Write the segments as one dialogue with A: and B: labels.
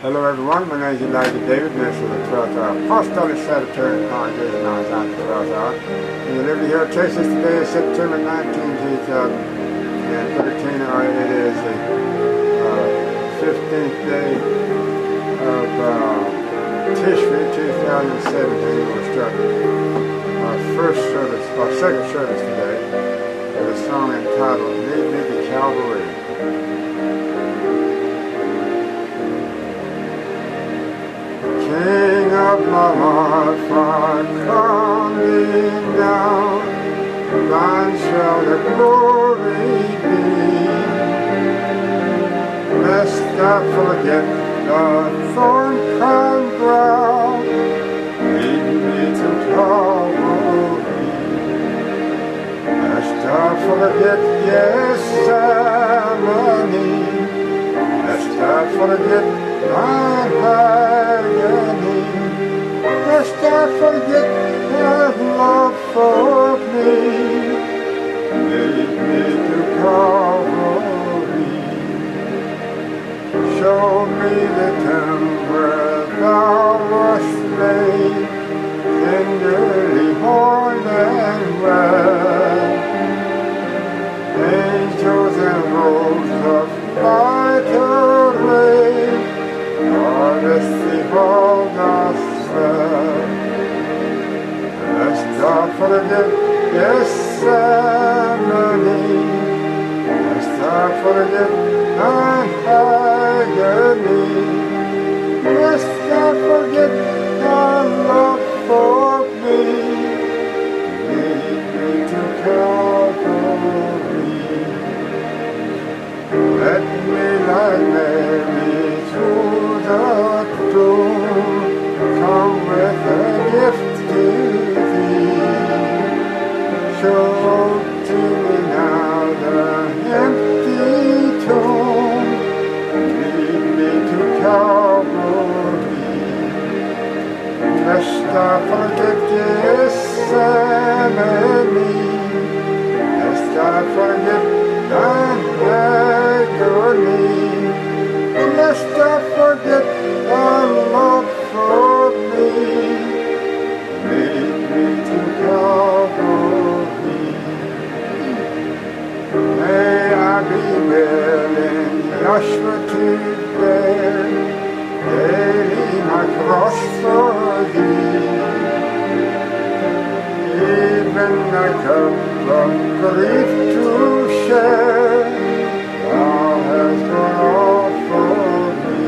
A: Hello everyone, my name is Elijah David, minister of the 12th hour, apostolic Sagittarian congregation on time the 12th hour. In the Liberty Hill, Texas, today is September 19, 2013, or it is the 15th day of Tishri 2017. We'll start our first service, our second service today, with a song entitled Lead Me to Calvary. King of my life, I come thee now, thine shall the glory be. Lest I forget the thorn-crowned brow, lead me to Calvary. Lest I forget Gethsemane, lest I forget my agony, lest I forget thy love for me. Lead me to Calvary. Show me the tomb where thou wast laid, tenderly worn and well. Angels and robes of light array, harvest the whole gospel. Lest I forget Gethsemane, lest I forget thine agony, lest I forget thy love for me. Lead me to Calvary. Let me like Mary to the tomb, come with a gift to thee. Show to me now the empty tomb, lead me to Calvary. Lest I forget Gethsemane, lest I forget thine agony, lest I forget thy love for me. Lead me to Calvary. May I be willing, Yahweh, to bear daily my cross for thee, even the cup of grief to share. Thou hast gone all for me.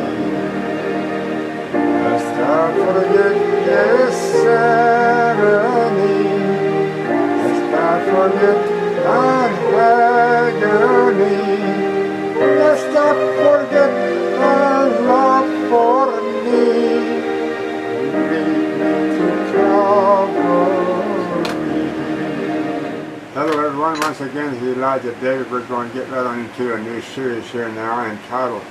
A: Lest I forget Gethsemane, lest I forget thine agony, lest I forget thy love for me. Lead me to Calvary. Hello everyone, once again this is Elijah David. We're going to get right on into a new series here now entitled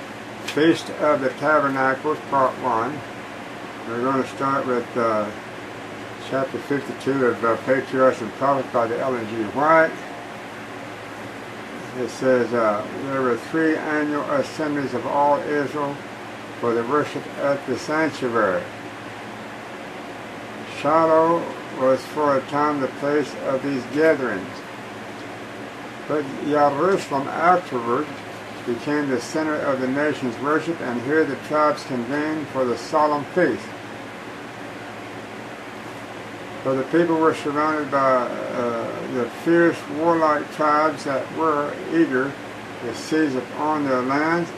A: Feast of the Tabernacles, Part 1. We're going to start with chapter 52 of Patriarchs and Prophets by the Ellen G. White. It says, there were 3 annual assemblies of all Israel for the worship at the sanctuary. Shiloh was for a time the place of these gatherings, but Jerusalem afterward became the center of the nation's worship, and here the tribes convened for the solemn feast. For the people were surrounded by the fierce warlike tribes that were eager to seize upon their lands,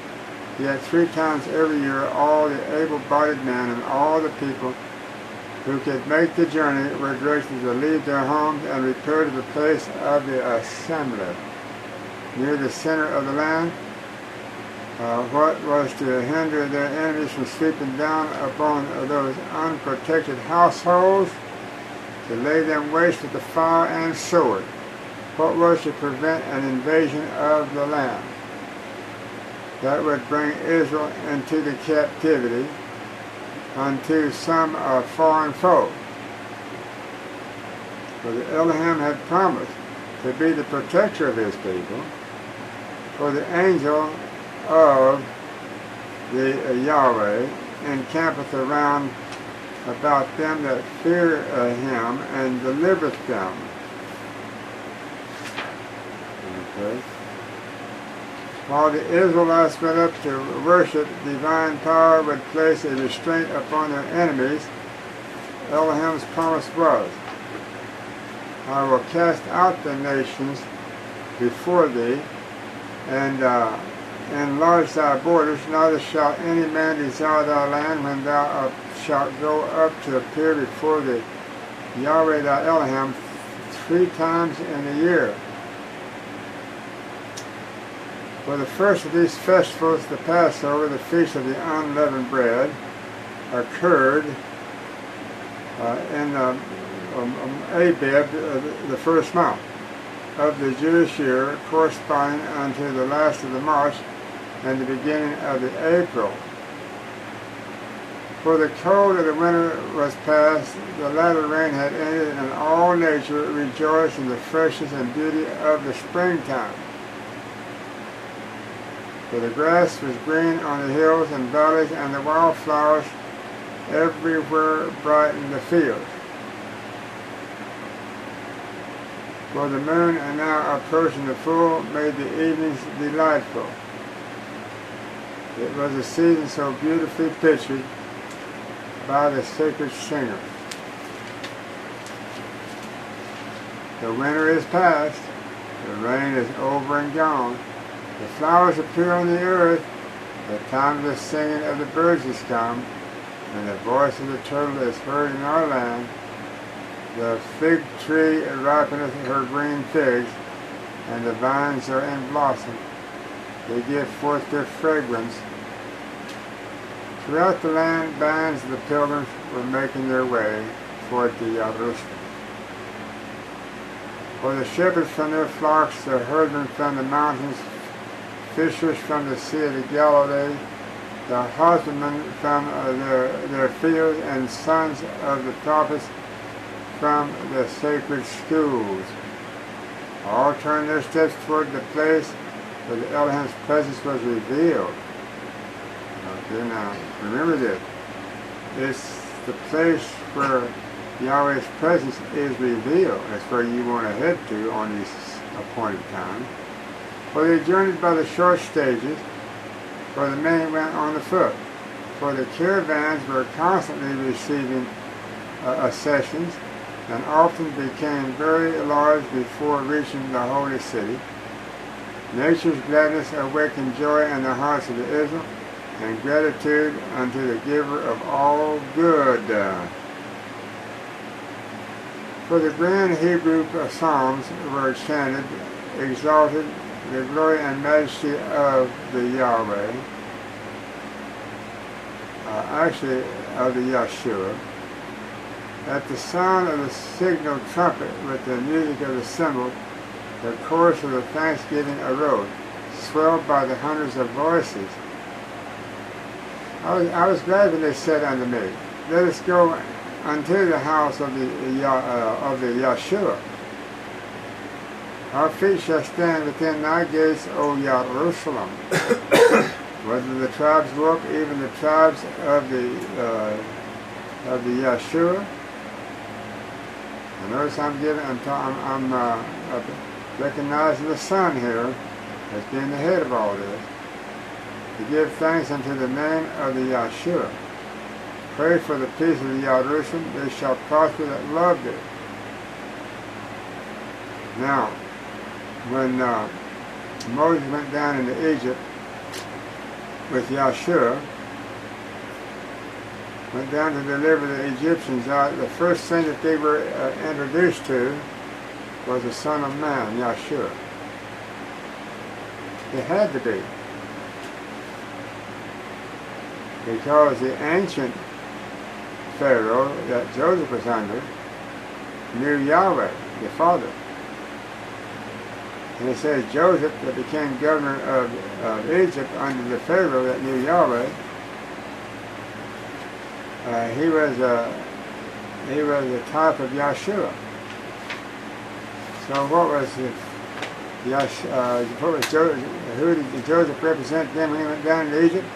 A: yet 3 times every year all the able-bodied men and all the people who could make the journey were directed to leave their homes and repair to the place of the assembly near the center of the land. What was to hinder their enemies from sweeping down upon those unprotected households, to lay them waste with the fire and sword? What was to prevent an invasion of the land that would bring Israel into the captivity unto some foreign foe? For the Elohim had promised to be the protector of his people, for the angel of the Yahweh encampeth around about them that fear him, and delivereth them. Okay. While the Israelites went up to worship, divine power would place a restraint upon their enemies. Elohim's promise was, I will cast out the nations before thee, and enlarge thy borders, neither shall any man desire thy land when thou shalt go up to appear before the Yahweh thy Elohim 3 times in a year. For the first of these festivals, the Passover, the Feast of the Unleavened Bread, occurred in Abib, the first month of the Jewish year, corresponding unto the last of the March and the beginning of the April. For the cold of the winter was past, the latter rain had ended, and all nature rejoiced in the freshness and beauty of the springtime. For the grass was green on the hills and valleys, and the wildflowers everywhere brightened the fields. For the moon, and now approaching the full, made the evenings delightful. It was a season so beautifully pictured by the sacred singer. The winter is past, the rain is over and gone. The flowers appear on the earth, the time of the singing of the birds is come, and the voice of the turtle is heard in our land. The fig tree ripeneth her green figs, and the vines are in blossom. They give forth their fragrance. Throughout the land, bands of the pilgrims were making their way toward the Yahweh. For the shepherds from their flocks, the herdmen from the mountains, fishers from the sea of the Galilee, the husbandmen from their fields, and sons of the prophets from the sacred schools. All turned their steps toward the place where the Elohim's presence was revealed. Okay, now, remember this. It's the place where Yahweh's presence is revealed. That's where you want to head to on these appointed times. For they journeyed by the short stages, for the many went on the foot. For the caravans were constantly receiving accessions, and often became very large before reaching the holy city. Nature's gladness awakened joy in the hearts of the Israel, and gratitude unto the giver of all good. For the grand Hebrew psalms were chanted, exalted the glory and majesty of the Yahweh, actually of the Yahshua. At the sound of the signal trumpet with the music of the cymbal, the chorus of the thanksgiving arose, swelled by the hundreds of voices. I was glad when they said unto me, let us go unto the house of the Yahshua. Our feet shall stand within thy gates, O Jerusalem. Whether the tribes go up, even the tribes of the Yahshua. And notice I'm recognizing the Son here as being the head of all this. To give thanks unto the name of the Yahshua. Pray for the peace of the Jerusalem. They shall prosper that love thee. Now, when Moses went down into Egypt with Yahshua, went down to deliver the Egyptians out, the first thing that they were introduced to was the Son of Man, Yahshua. It had to be. Because the ancient Pharaoh that Joseph was under knew Yahweh, the Father. And it says Joseph, that became governor of Egypt under the Pharaoh that knew Yahweh, he was a type of Yahshua. So what was Joseph? Who did Joseph represent them when he went down to Egypt?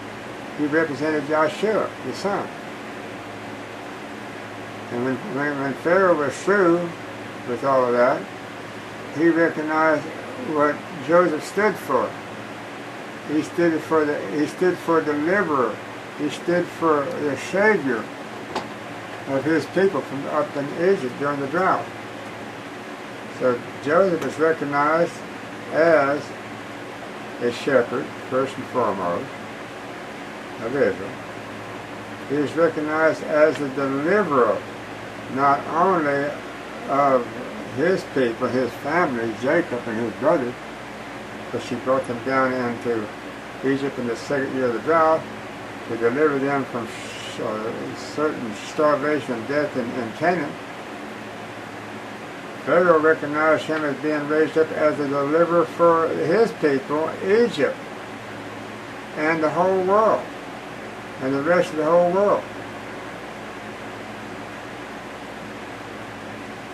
A: he represented Joshua, the son. And when Pharaoh was through with all of that, he recognized what Joseph stood for. He stood for deliverer. He stood for the savior of his people from up in Egypt during the drought. So Joseph is recognized as a shepherd, first and foremost, of Israel. He is recognized as the deliverer, not only of his people, his family, Jacob and his brothers, but she brought them down into Egypt in the second year of the drought to deliver them from certain starvation and death in Canaan. Pharaoh recognized him as being raised up as a deliverer for his people, Egypt, and the whole world, and the rest of the whole world.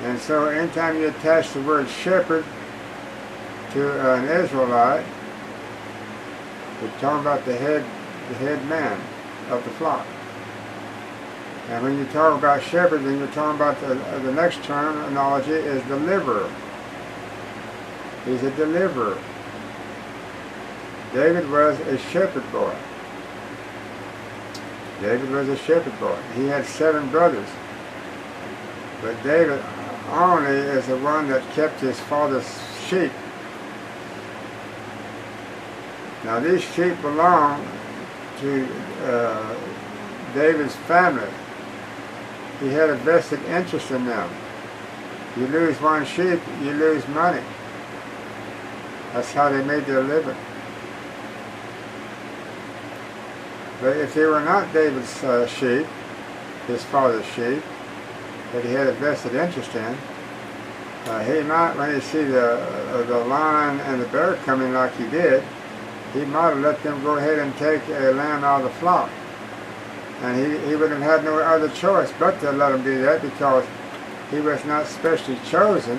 A: And so anytime you attach the word shepherd to an Israelite, you're talking about the head man of the flock. And when you talk about shepherd, then you're talking about the next terminology is deliverer. He's a deliverer. David was a shepherd boy. David was a shepherd boy. He had 7 brothers. But David only is the one that kept his father's sheep. Now these sheep belong to David's family. He had a vested interest in them. You lose one sheep, you lose money. That's how they made their living. But if they were not David's sheep, his father's sheep, that he had a vested interest in, he might, when he see the lion and the bear coming like he did, he might have let them go ahead and take a lamb out of the flock. And he would have had no other choice but to let him do that, because he was not specially chosen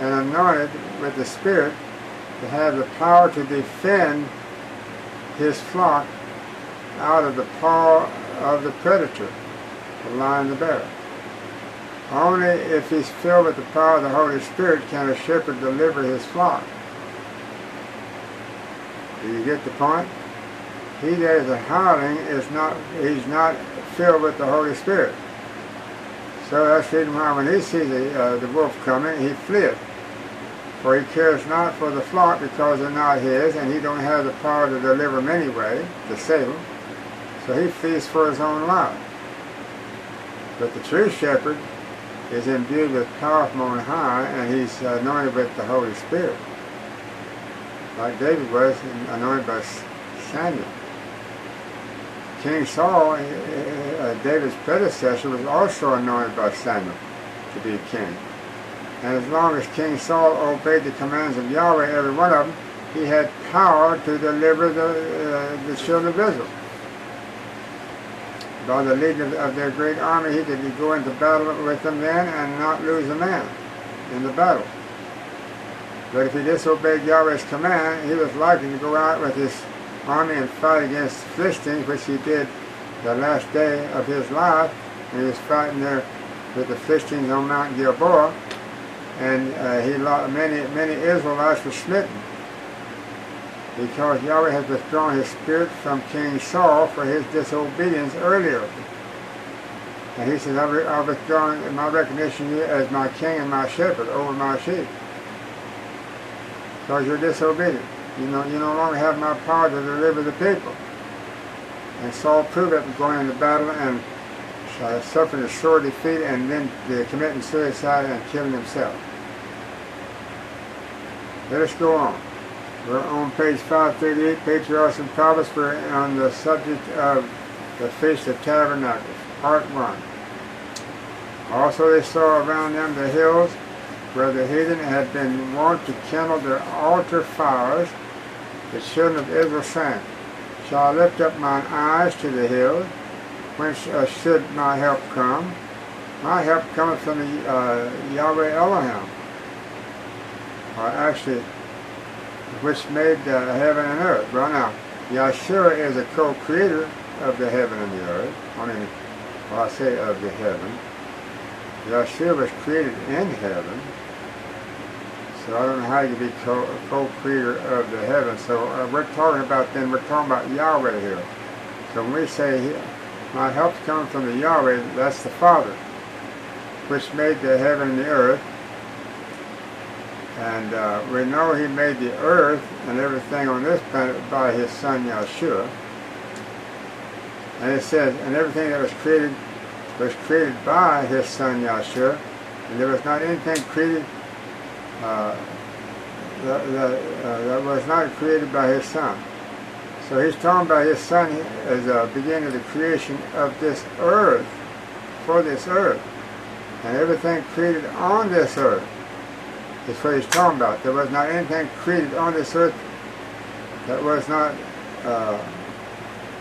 A: and anointed with the Spirit to have the power to defend his flock out of the paw of the predator, the lion and the bear. Only if he's filled with the power of the Holy Spirit can a shepherd deliver his flock. Do you get the point? He that is a hireling he's not filled with the Holy Spirit. So that's the reason why when he sees the wolf coming, he fleeth. For he cares not for the flock, because they're not his, and he don't have the power to deliver them anyway, to save them. So he flees for his own life. But the true shepherd is imbued with power from on high, and he's anointed with the Holy Spirit, like David was anointed by Samuel. King Saul, David's predecessor, was also anointed by Samuel to be king. And as long as King Saul obeyed the commands of Yahweh, every one of them, he had power to deliver the children of Israel. By the leading of their great army, he could go into battle with them then and not lose a man in the battle. But if he disobeyed Yahweh's command, he was likely to go out with his army and fight against the Philistines, which he did the last day of his life. And he was fighting there with the Philistines on Mount Gilboa, and many Israelites were smitten, because Yahweh has withdrawn his spirit from King Saul for his disobedience earlier. And he says, I've withdrawn my recognition of you as my king and my shepherd over my sheep, because you're disobedient. You no longer have my power to deliver the people. And Saul proved it going into battle and suffering a sore defeat, and then committing suicide and killing himself. Let us go on. We're on page 538, Patriarchs and Prophets. We're on the subject of the Feast of Tabernacles, part 1. Also they saw around them the hills where the heathen had been wont to kindle their altar fires. The children of Israel sang, Shall I lift up mine eyes to the hills? Whence should my help come? My help cometh from the Yahweh Elohim, or actually, which made heaven and earth. Well now, Yahshua is a co-creator of the heaven and the earth. I say of the heaven. Yahshua was created in heaven. So I don't know how you can be co-creator of the heaven. So we're talking about Yahweh here. So when we say my help's coming from the Yahweh, that's the Father, which made the heaven and the earth. And we know he made the earth and everything on this planet by his son Yahshua. And it says, and everything that was created by his son Yahshua, and there was not anything created that was not created by his son. So he's talking about his son as the beginning of the creation of this earth, for this earth, and everything created on this earth. That's what he's talking about. There was not anything created on this earth that was not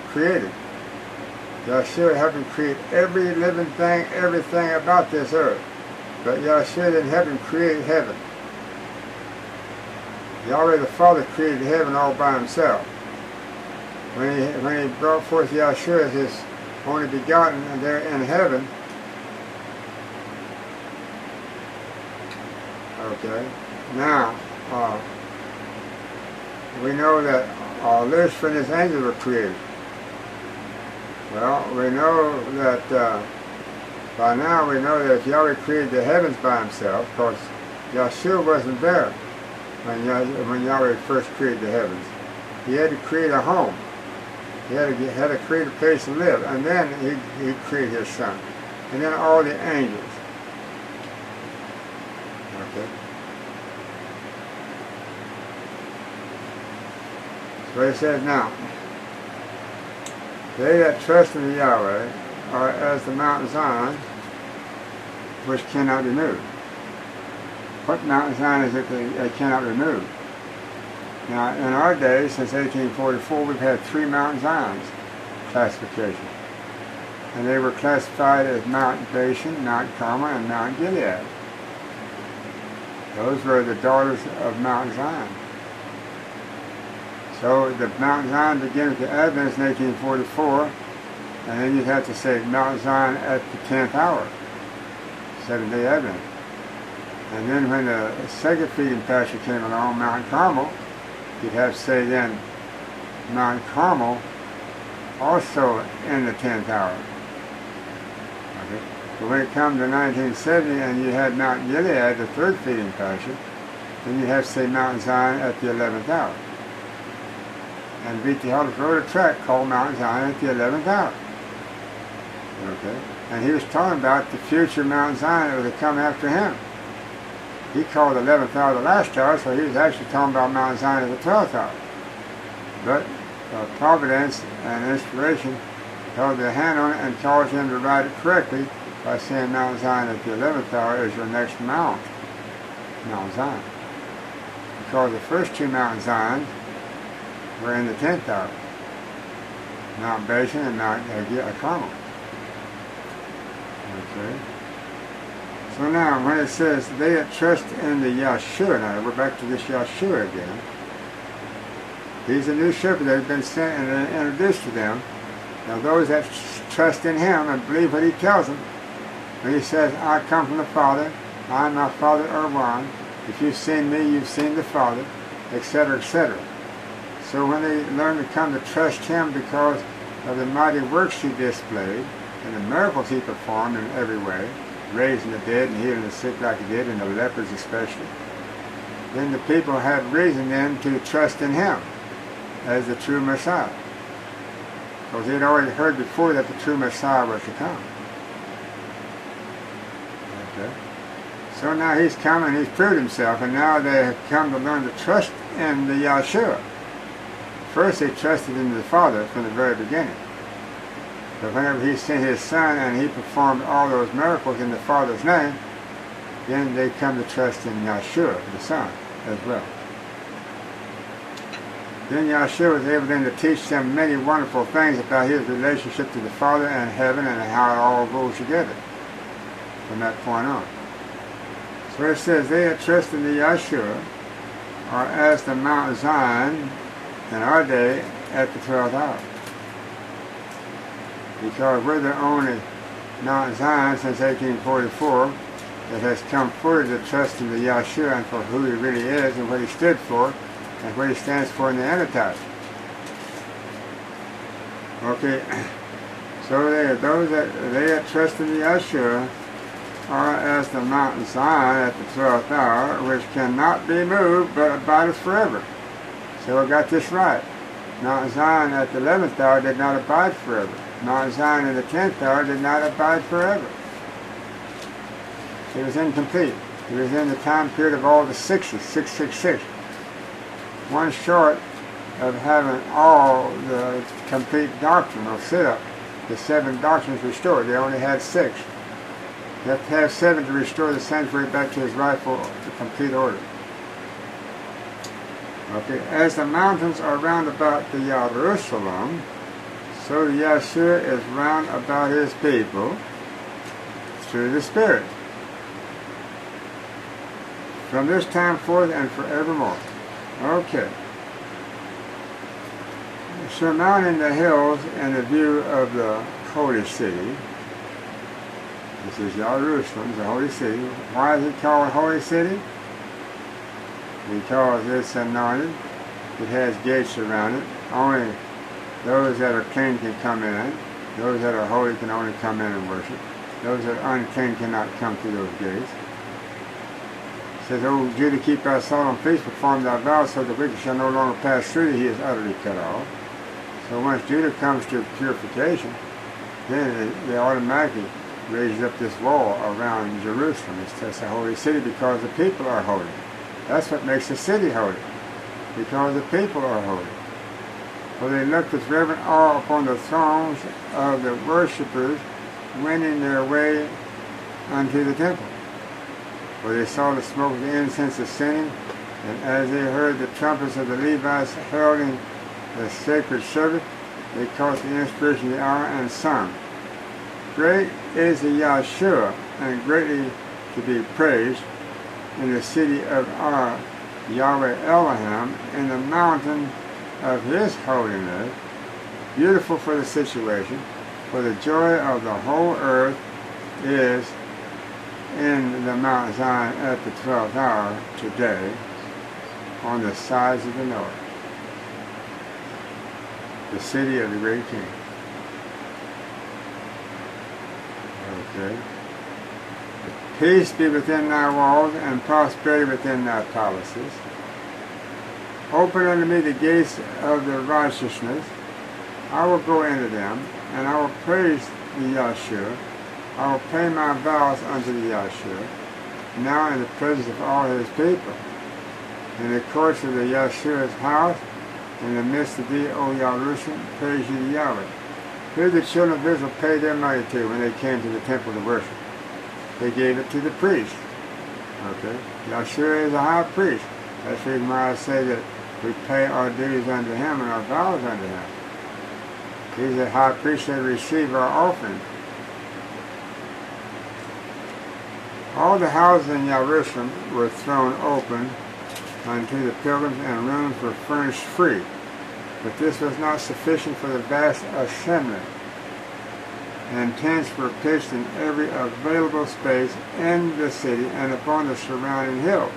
A: created. Yahshua helped him create every living thing, everything about this earth. But Yahshua didn't help him create heaven. Yahweh the Father created heaven all by himself. When he brought forth Yahshua as his only begotten and there in heaven. Okay. Now, we know that Lucifer and his angels were created. Well, we know that by now we know that if Yahweh created the heavens by himself, because Yahshua wasn't there when Yahweh first created the heavens. He had to create a home. He had to create a place to live, and then he created his son, and then all the angels. Okay. So he says now, they that trust in Yahweh are as the Mount Zion, which cannot be moved. What Mount Zion is it that they cannot be moved? Now, in our day, since 1844, we've had 3 Mount Zions classification. And they were classified as Mount Bashan, Mount Carmel, and Mount Gilead. Those were the daughters of Mount Zion. So the Mount Zion begins with Advent in 1844, and then you'd have to say Mount Zion at the 10th hour, 7-day Advent. And then when the second feeding pasture came along, Mount Carmel, you'd have to say then Mount Carmel also in the 10th hour. Okay. But when it comes to 1970 and you had Mount Gilead, the third feeding pasture, then you have to say Mount Zion at the 11th hour. And V.T. Hollis wrote a tract called Mount Zion at the 11th hour. Okay. And he was talking about the future Mount Zion that was to come after him. He called the 11th hour the last hour, so he was actually talking about Mount Zion at the 12th hour. But providence and inspiration held their hand on it and caused him to write it correctly by saying Mount Zion at the 11th hour is your next Mount Zion. Because the first 2 Mount Zions were in the 10th hour, Mount Bashan and Mount Carmel. Okay. So now, when it says, they that trust in the Yahshua, now we're back to this Yahshua again. He's a new shepherd that has been sent and introduced to them. Now those that trust in him and believe what he tells them, when he says, I come from the Father, I and my Father are one, if you've seen me, you've seen the Father, etc., etc. So when they learn to come to trust him because of the mighty works he displayed, and the miracles he performed in every way, raising the dead and healing the sick like he did, and the lepers especially, then the people had reason then to trust in him as the true Messiah. Because they had already heard before that the true Messiah was to come. Okay. So now he's come and he's proved himself, and now they have come to learn to trust in the Yahshua. First they trusted in the Father from the very beginning. But whenever he sent his Son and he performed all those miracles in the Father's name, then they come to trust in Yahshua, the Son, as well. Then Yahshua was able then to teach them many wonderful things about his relationship to the Father and heaven and how it all goes together from that point on. So it says, they that trust in the Yahshua are as the Mount Zion in our day at the 12th hour. Because we're the only Mount Zion since 1844 that has come forward to trust in the Yahshua and for who he really is and what he stood for and what he stands for in the Antichrist. Okay, so those that trust in the Yahshua are as the Mount Zion at the 12th hour, which cannot be moved but abideth forever. So we got this right. Mount Zion at the 11th hour did not abide forever. Mount Zion in the 10th hour did not abide forever. It was incomplete. It was in the time period of all the 666. One short of having all the complete doctrine or sit-up. The 7 doctrines restored. They only had 6. You have to have 7 to restore the sanctuary back to his rightful complete order. Okay, as the mountains are round about the Jerusalem, so the Yahshua is round about his people through the Spirit, from this time forth and forevermore. Okay. Surmounting the hills in the view of the holy city. This is Jerusalem, the holy city. Why is it called holy city? Because it's anointed. It has gates around it. Only those that are clean can come in. Those that are holy can only come in and worship. Those that are unclean cannot come through those gates. It says, "O Judah, keep thy solemn feast, perform thy vows, so the wicked shall no longer pass through thee. He is utterly cut off." So once Judah comes to purification, then they automatically raise up this wall around Jerusalem. It's a holy city because the people are holy. That's what makes the city holy, because the people are holy. For they looked with reverent awe upon the throngs of the worshippers wending their way unto the temple. For they saw the smoke of the incense ascending, and as they heard the trumpets of the Levites heralding the sacred service, they caught the inspiration of the hour and sung, "Great is the Yahshua, and greatly to be praised in the city of our Yahweh Elohim, in the mountain of his holiness, beautiful for the situation, for the joy of the whole earth is in the Mount Zion at the 12th hour today, on the sides of the north, the city of the great king." Okay. "Peace be within thy walls, and prosperity within thy palaces. Open unto me the gates of the righteousness. I will go into them, and I will praise the Yahshua. I will pay my vows unto the Yahshua, now in the presence of all his people. In the courts of the Yahshua's house, in the midst of thee, O Jerusalem, praise ye Yahweh." Who did the children of Israel pay their money to when they came to the temple to worship? They gave it to the priest. Okay? Yahshua is a high priest. That's the reason why I say that we pay our dues unto him and our vows unto him. He's a high priest that receive our offering. All the houses in Jerusalem were thrown open unto the pilgrims, and rooms were furnished free. But this was not sufficient for the vast assembly, and tents were pitched in every available space in the city and upon the surrounding hills.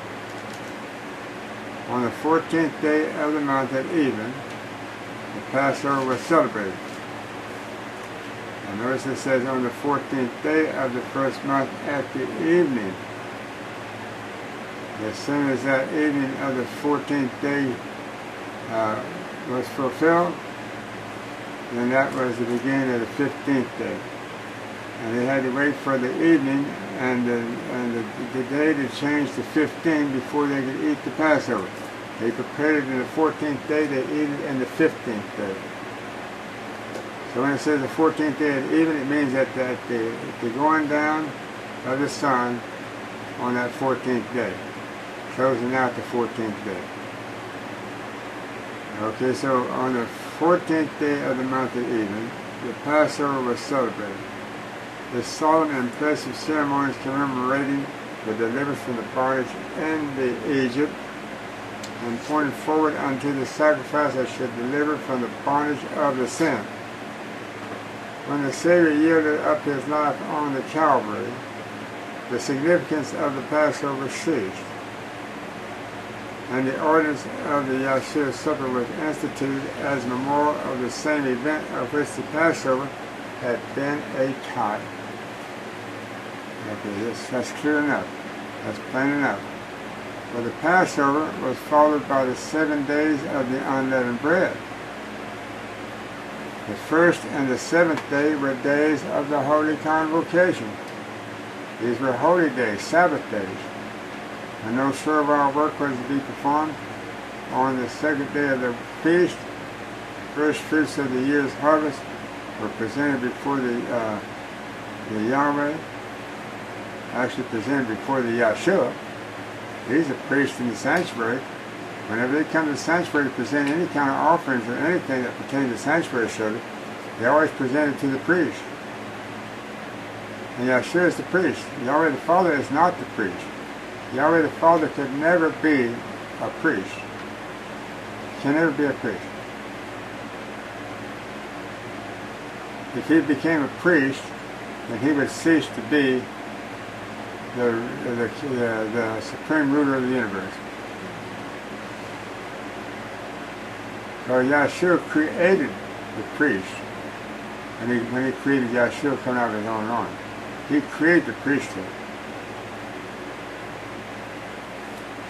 A: On the 14th day of the month at even, the Passover was celebrated. And notice it says on the 14th day of the first month at the evening. As soon as that evening of the 14th day was fulfilled, then that was the beginning of the 15th day. And they had to wait for the evening and the day to change to 15 before they could eat the Passover. They prepared it in the 14th day, they eat it in the 15th day. So when it says the 14th day at even, it means that the going down of the sun on that 14th day, closing out the 14th day. Okay, so on the 14th day of the month at even, the Passover was celebrated. The solemn and impressive ceremonies commemorating the deliverance from the bondage in Egypt and pointed forward unto the sacrifice that should deliver from the bondage of the sin. When the Savior yielded up his life on the Calvary, the significance of the Passover ceased, and the ordinance of the Yahshua supper was instituted as a memorial of the same event of which the Passover had been a type. Okay, that's clear enough. That's plain enough. For the Passover was followed by the 7 days of the unleavened bread. The first and the seventh day were days of the Holy Convocation. These were holy days, Sabbath days, and no servile work was to be performed. On the second day of the feast, first fruits of the year's harvest were presented before the Yahweh, actually presented before the Yahshua. He's a priest in the sanctuary. Whenever they come to the sanctuary to present any kind of offerings or anything that pertains to sanctuary service, they always present it to the priest. And Yahshua is the priest. Yahweh the Father is not the priest. Yahweh the Father could never be a priest. Can never be a priest. If he became a priest, then he would cease to be the supreme ruler of the universe. So Yahshua created the priest. And when he created Yahshua coming out of his own line, he created the priesthood.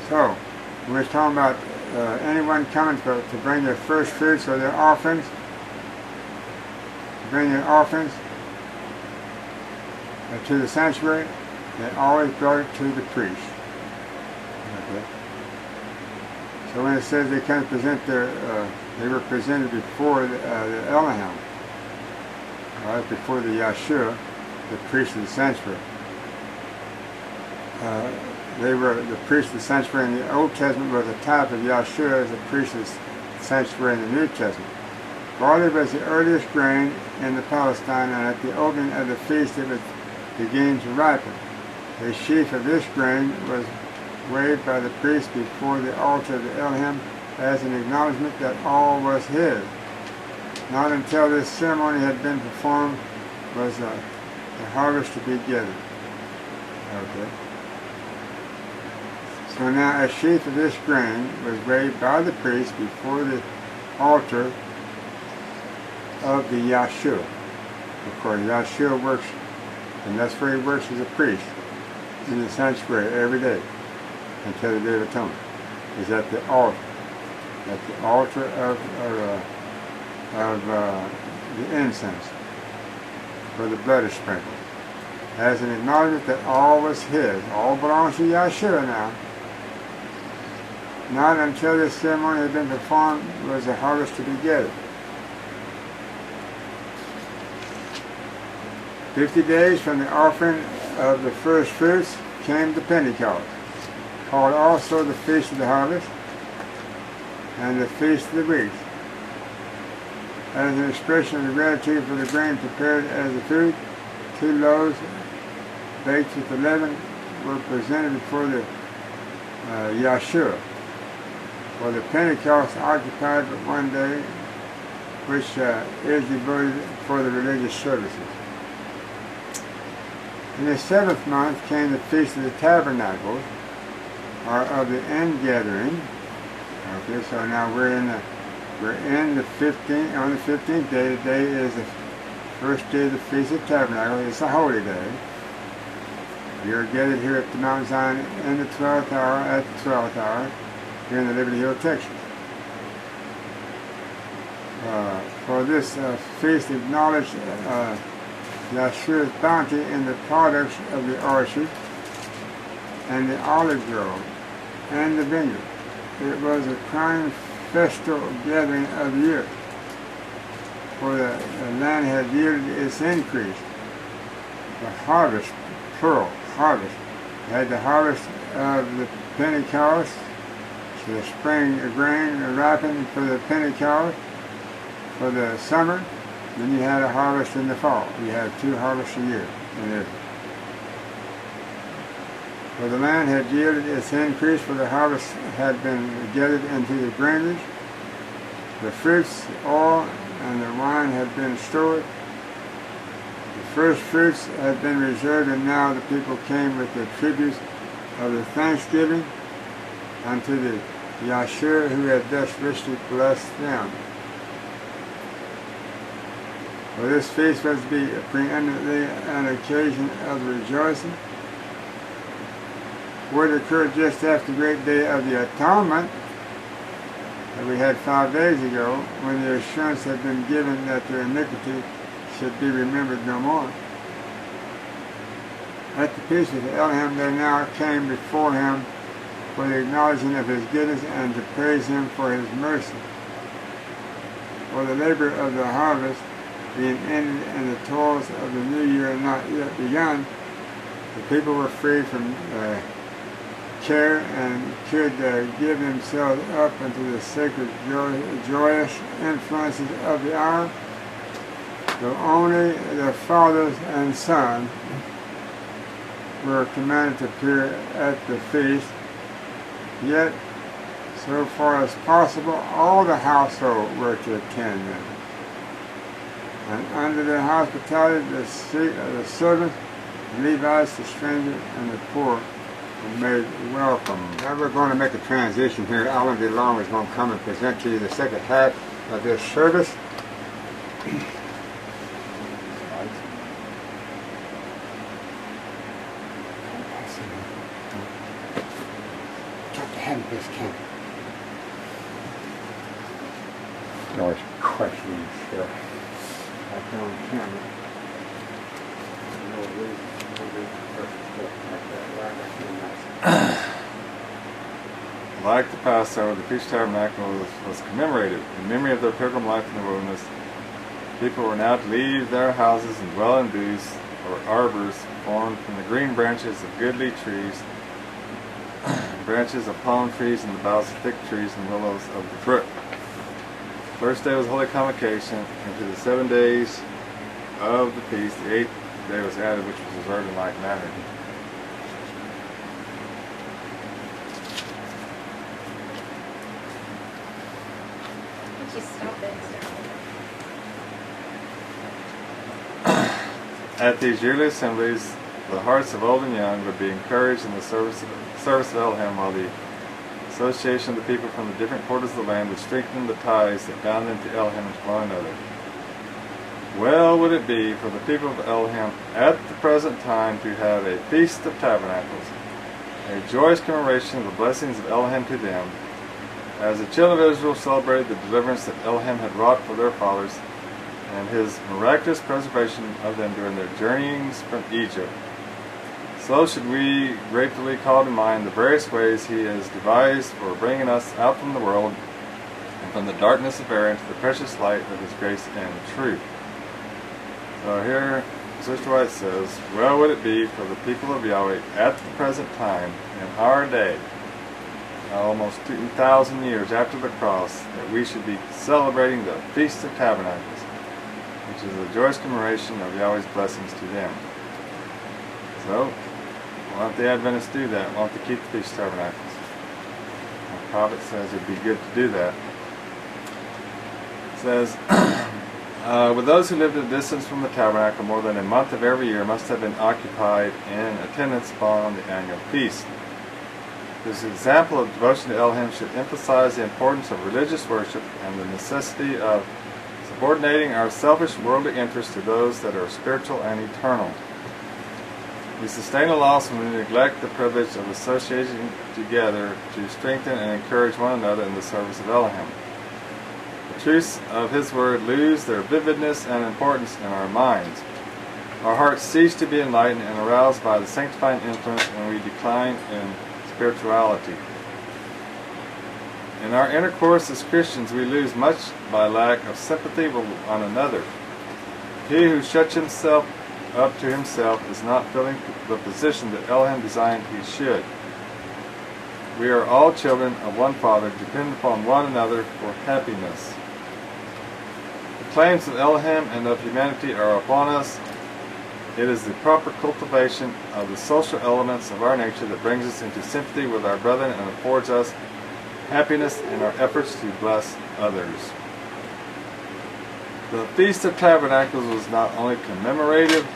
A: So, when we're talking about anyone coming to bring their first fruits or their offerings, to the sanctuary, they always brought it to the priest. Okay. So when it says they can present they were presented before the Elohim, right, before the Yahshua, the priest of the sanctuary. They were the priest of the sanctuary in the Old Testament was a type of Yahshua as the priest of the sanctuary in the New Testament. Barley was the earliest grain in the Palestine, and at the opening of the feast it was beginning to ripen. A sheaf of this grain was waved by the priest before the altar of the Elohim as an acknowledgement that all was his. Not until this ceremony had been performed was the harvest to be gathered. Okay. So now a sheaf of this grain was waved by the priest before the altar of the Yahshua. Of course, Yahshua works, and that's where he works as a priest, in the sanctuary every day until the Day of Atonement. Is at the altar. At the altar of the incense, where the blood is sprinkled. As an acknowledgement that all was his. All belongs to Yahshua now. Not until this ceremony had been performed was the harvest to be gathered. 50 days from the offering of the first fruits came the Pentecost, called also the Feast of the Harvest and the Feast of the Weeks. As an expression of gratitude for the grain prepared as a food, 2 loaves baked with leaven were presented before the Yahshua. For the Pentecost occupied but one day, which is devoted for the religious services. In the 7th month came the Feast of the Tabernacles, or of the Ingathering. Okay, so now we're in the 15th, on the 15th day. Today is the first day of the Feast of Tabernacles. It's a holy day. We are gathered here at the Mount Zion in the 12th hour, at the 12th hour, here in the Liberty Hill, Texas. For this feast acknowledged Yahshua's bounty in the products of the orchard and the olive grove and the vineyard. It was a prime festal gathering of the year, for the land had yielded its increase. The harvest, plural, harvest. They had the harvest of the Pentecost, so the spring grain ripened for the Pentecost, for the summer. Then you had a harvest in the fall. You had 2 harvests a year in Israel. For the land had yielded its increase, for the harvest had been gathered into the granaries. The fruits, the oil, and the wine had been stored. The first fruits had been reserved, and now the people came with the tributes of the thanksgiving unto the Yahshua, who had thus richly blessed them. For this feast was to be preeminently an occasion of rejoicing, for it occurred just after the great day of the atonement that we had 5 days ago, when the assurance had been given that their iniquity should be remembered no more. At the feast of Elohim they now came before him for the acknowledging of his goodness and to praise him for his mercy. For the labor of the harvest being ended and the toils of the new year not yet begun, the people were free from care and could give themselves up into the sacred joyous influences of the hour. Though only the fathers and sons were commanded to appear at the feast, yet, so far as possible, all the household were to attend them. And under their hospitality, the servants, the Levites, the strangers, and the poor were made welcome. Now we're going to make a transition here. Alan DeLong is going to come and present to you the second half of this service. This camp. Always questioning still. Like on camera.
B: Like the Passover, the Feast of Tabernacles was commemorated in memory of their pilgrim life in the wilderness. People were now to leave their houses and dwell in booths or arbors formed from the green branches of goodly trees, branches of palm trees, and the boughs of thick trees and willows of the brook. The first day was Holy Convocation, and to the 7 days of the feast, the 8th day was added, which was observed in like manner.
C: Would you stop it?
B: At these yearly assemblies, the hearts of old and young would be encouraged in the service of Elohim, while the association of the people from the different quarters of the land would strengthen the ties that bound them to Elohim and to one another. Well would it be for the people of Elohim at the present time to have a Feast of Tabernacles, a joyous commemoration of the blessings of Elohim to them, as the children of Israel celebrated the deliverance that Elohim had wrought for their fathers, and his miraculous preservation of them during their journeyings from Egypt. So should we gratefully call to mind the various ways he has devised for bringing us out from the world and from the darkness of error into the precious light of his grace and truth. So here, Sister White says, well would it be for the people of Yahweh at the present time, in our day, almost 2,000 years after the cross, that we should be celebrating the Feast of Tabernacles, which is a joyous commemoration of Yahweh's blessings to them. So, why don't the Adventists do that? Why don't they keep the Feast of Tabernacles? The prophet says it'd be good to do that. It says, with those who lived at a distance from the tabernacle, more than a month of every year must have been occupied in attendance upon the annual feast. This example of devotion to Elohim should emphasize the importance of religious worship and the necessity of subordinating our selfish worldly interests to those that are spiritual and eternal. We sustain a loss when we neglect the privilege of associating together to strengthen and encourage one another in the service of Elohim. The truths of his word lose their vividness and importance in our minds. Our hearts cease to be enlightened and aroused by the sanctifying influence when we decline in spirituality. In our intercourse as Christians, we lose much by lack of sympathy with one another. He who shuts himself up to himself is not filling the position that Elohim designed he should. We are all children of one Father, dependent upon one another for happiness. The claims of Elohim and of humanity are upon us It is the proper cultivation of the social elements of our nature that brings us into sympathy with our brethren and affords us happiness in our efforts to bless others. The Feast of Tabernacles was not only commemorative,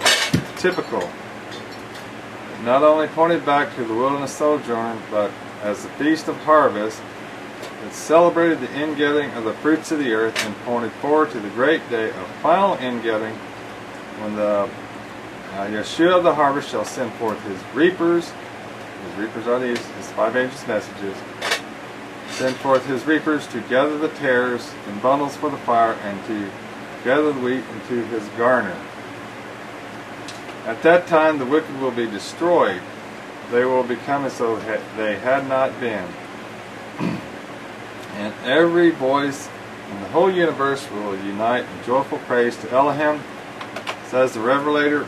B: typical. It not only pointed back to the wilderness sojourn, but as the Feast of Harvest, it celebrated the ingathering of the fruits of the earth and pointed forward to the great day of final ingathering, when the Yeshua of the harvest shall send forth his reapers. His reapers are these, his 5 angels' messages. Send forth his reapers to gather the tares in bundles for the fire, and to gather the wheat into his garner. At that time the wicked will be destroyed. They will become as though they had not been. And every voice in the whole universe will unite in joyful praise to Elohim. Says the Revelator,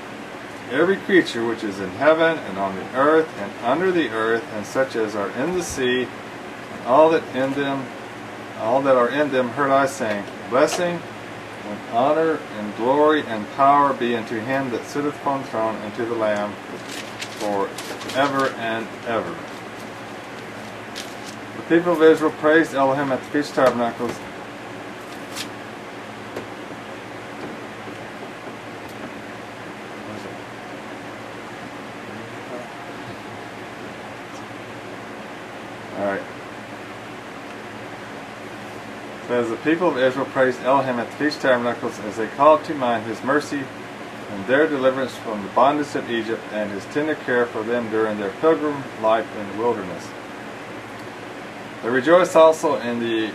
B: every creature which is in heaven and on the earth and under the earth, and such as are in the sea, and all that are in them, heard I saying, blessing and honor and glory and power be unto him that sitteth upon the throne and to the Lamb for ever and ever. The people of Israel praised Elohim at the Feast of Tabernacles. Alright. Says the people of Israel praised Elohim at the Feast of Tabernacles as they called to mind his mercy and their deliverance from the bondage of Egypt, and his tender care for them during their pilgrim life in the wilderness. They rejoiced also in the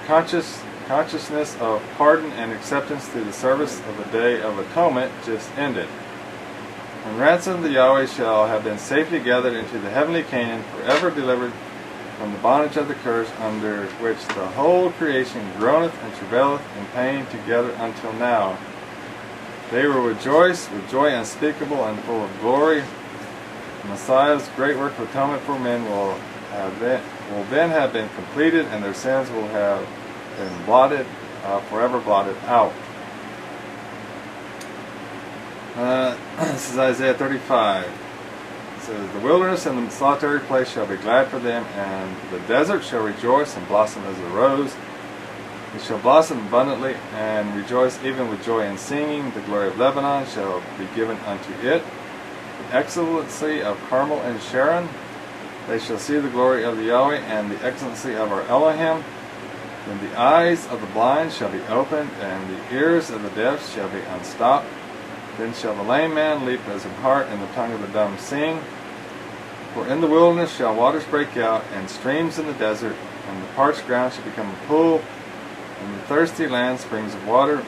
B: consciousness of pardon and acceptance through the service of the Day of Atonement just ended. When ransomed, the Yahweh shall have been safely gathered into the heavenly Canaan, forever delivered from the bondage of the curse under which the whole creation groaneth and travaileth in pain together until now. They will rejoice with joy unspeakable and full of glory. The Messiah's great work of atonement for men will then have been completed, and their sins will have been forever blotted out. This is Isaiah 35. It says, the wilderness and the solitary place shall be glad for them, and the desert shall rejoice and blossom as a rose. It shall blossom abundantly and rejoice even with joy and singing. The glory of Lebanon shall be given unto it, the excellency of Carmel and Sharon. They shall see the glory of the Yahweh and the excellency of our Elohim. Then the eyes of the blind shall be opened, and the ears of the deaf shall be unstopped. Then shall the lame man leap as an hart, and the tongue of the dumb sing. For in the wilderness shall waters break out, and streams in the desert, and the parched ground shall become a pool, and the thirsty land springs of water.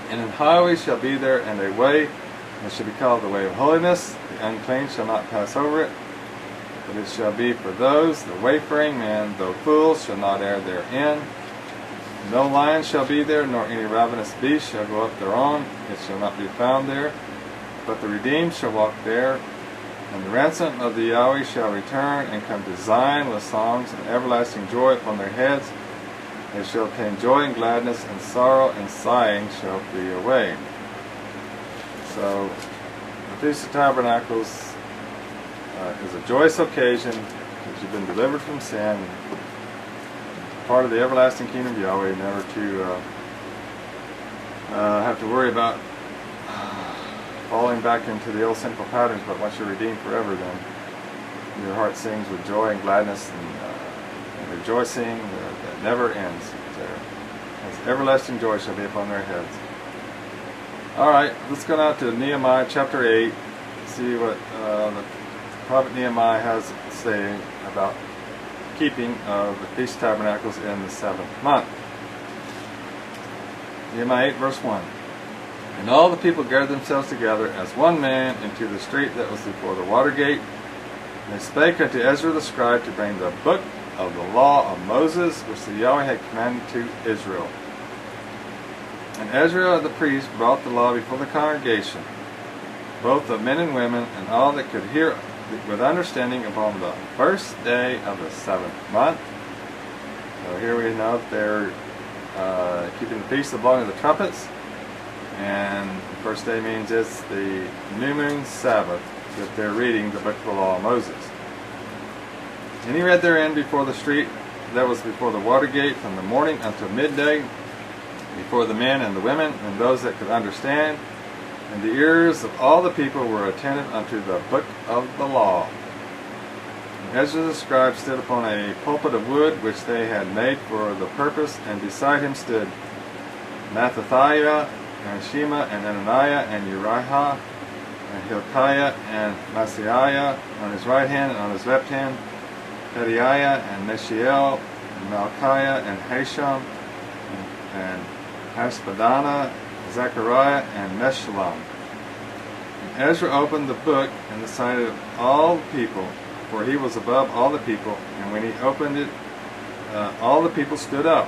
B: And an highway shall be there, and a way, and it shall be called the way of holiness. The unclean shall not pass over it. But it shall be for those, the wayfaring men, though fools, shall not err therein. No lion shall be there, nor any ravenous beast shall go up thereon. It shall not be found there. But the redeemed shall walk there. And the ransom of the Yahweh shall return, and come to Zion with songs and everlasting joy upon their heads. They shall obtain joy and gladness, and sorrow and sighing shall flee away. So, the Feast of Tabernacles is a joyous occasion because you've been delivered from sin, part of the everlasting kingdom of Yahweh, never to have to worry about falling back into the old sinful patterns. But once you're redeemed forever, then your heart sings with joy and gladness and rejoicing that never ends. As everlasting joy shall be upon their heads. Alright, let's go now to Nehemiah chapter 8, see what the prophet Nehemiah has to say about keeping of the Feast of Tabernacles in the 7th month. Nehemiah 8 verse 1. And all the people gathered themselves together as one man into the street that was before the water gate. And they spake unto Ezra the scribe to bring the book of the law of Moses, which the Yahweh had commanded to Israel. And Ezra the priest brought the law before the congregation, both of men and women, and all that could hear with understanding, upon the first day of the 7th month. So here we know that they're keeping the feast of blowing of the trumpets. And the first day means it's the new moon Sabbath that they're reading the book of the law of Moses. And he read therein before the street that was before the water gate from the morning until midday, before the men and the women and those that could understand. And the ears of all the people were attentive unto the book of the law. And Ezra the scribe stood upon a pulpit of wood which they had made for the purpose, and beside him stood Mattathiah and Shema and Ananiah and Uriah and Hilkiah and Maaseiah on his right hand, and on his left hand Pedaiah and Mishael and Malchiah and Hashum and Hashbaddanah, Zechariah and Meshullam. And Ezra opened the book in the sight of all the people, for he was above all the people, and when he opened it, all the people stood up.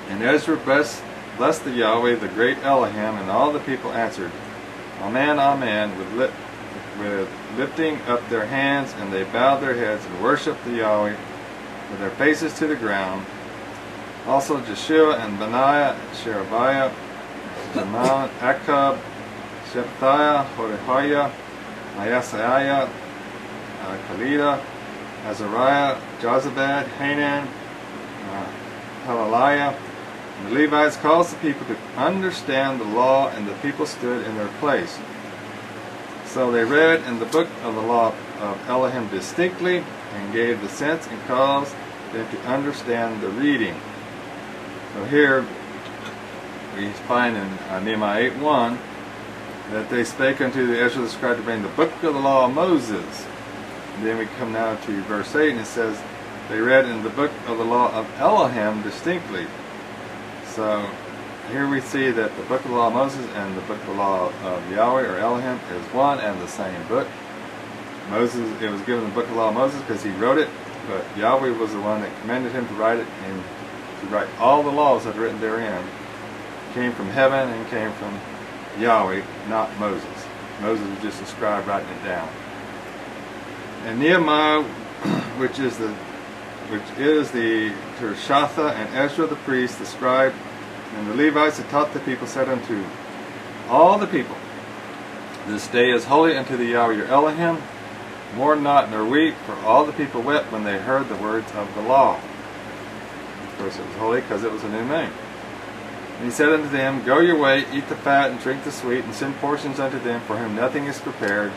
B: And Ezra blessed the Yahweh, the great Elohim, and all the people answered, Amen, Amen, with lifting up their hands, and they bowed their heads and worshipped the Yahweh with their faces to the ground. Also Jeshua and Benaiah, Sherebiah, Jamal, Akab, Shephatiah, Horehiah, Maaseiah, Kalida, Azariah, Jozabad, Hanan, Halaliah. And the Levites caused the people to understand the law, and the people stood in their place. So they read in the book of the law of Elohim distinctly, and gave the sense and caused them to understand the reading. So here we find in Nehemiah 8:1 that they spake unto the Ezra the scribe to bring the book of the law of Moses. And then we come now to verse 8, and it says they read in the book of the law of Elohim distinctly. So here we see that the book of the law of Moses and the book of the law of Yahweh or Elohim is one and the same book. Moses, it was given the book of the law of Moses because he wrote it, but Yahweh was the one that commanded him to write it, and to write all the laws that are written therein came from heaven and came from Yahweh, not Moses. Moses was just a scribe writing it down. And Nehemiah, which is the Tershatha, and Ezra the priest, the scribe, and the Levites that taught the people, said unto all the people, This day is holy unto the Yahweh your Elohim. Mourn not nor weep, for all the people wept when they heard the words of the law. Of course it was holy because it was a new moon. And he said unto them, Go your way, eat the fat, and drink the sweet, and send portions unto them for whom nothing is prepared.